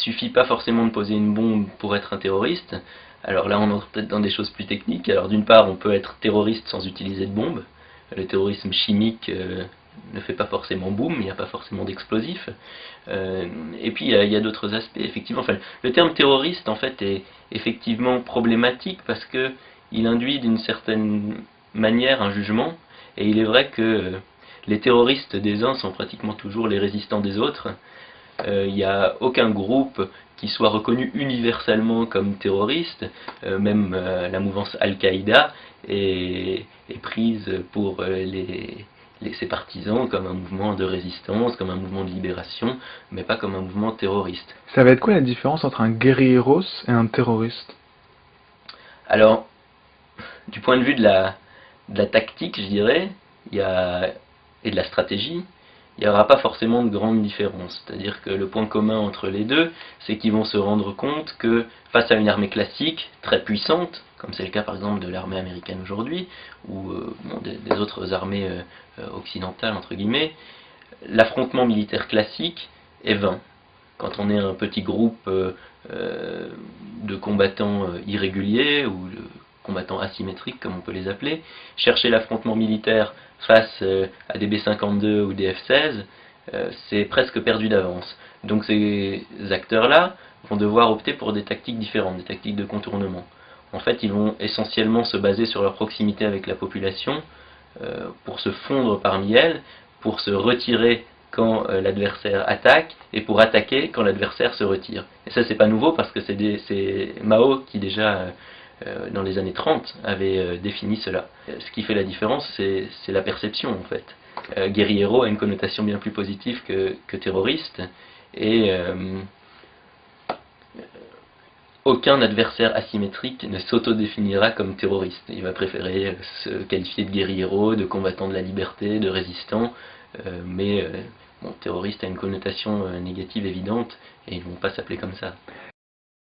suffit pas forcément de poser une bombe pour être un terroriste. Alors là, on entre peut-être dans des choses plus techniques. Alors d'une part, on peut être terroriste sans utiliser de bombe. Le terrorisme chimique ne fait pas forcément boum, il n'y a pas forcément d'explosifs. Et puis il y a d'autres aspects. Effectivement, enfin, le terme terroriste en fait est effectivement problématique parce que il induit d'une certaine manière un jugement. Et il est vrai que les terroristes des uns sont pratiquement toujours les résistants des autres. Il n'y a aucun groupe qui soit reconnu universellement comme terroriste, même la mouvance Al-Qaïda est prise pour ses partisans comme un mouvement de résistance, comme un mouvement de libération, mais pas comme un mouvement terroriste. Ça va être quoi la différence entre un guerrilleros et un terroriste? Alors, du point de vue de la tactique, je dirais, et de la stratégie, il n'y aura pas forcément de grande différence. C'est-à-dire que le point commun entre les deux, c'est qu'ils vont se rendre compte que face à une armée classique, très puissante, comme c'est le cas par exemple de l'armée américaine aujourd'hui, ou des autres armées occidentales, entre guillemets, l'affrontement militaire classique est vain. Quand on est un petit groupe de combattants irréguliers, ou de combattants asymétriques comme on peut les appeler, chercher l'affrontement militaire face à des B-52 ou des F-16, c'est presque perdu d'avance. Donc ces acteurs-là vont devoir opter pour des tactiques différentes, des tactiques de contournement. En fait, ils vont essentiellement se baser sur leur proximité avec la population pour se fondre parmi elle, pour se retirer quand l'adversaire attaque et pour attaquer quand l'adversaire se retire. Et ça, c'est pas nouveau parce que c'est Mao qui déjà dans les années 30 avait défini cela. Ce qui fait la différence, c'est la perception en fait. Guerriero a une connotation bien plus positive que terroriste, et aucun adversaire asymétrique ne s'autodéfinira comme terroriste. Il va préférer se qualifier de guerriero, de combattant de la liberté, de résistant, mais bon, terroriste a une connotation négative évidente et ils ne vont pas s'appeler comme ça.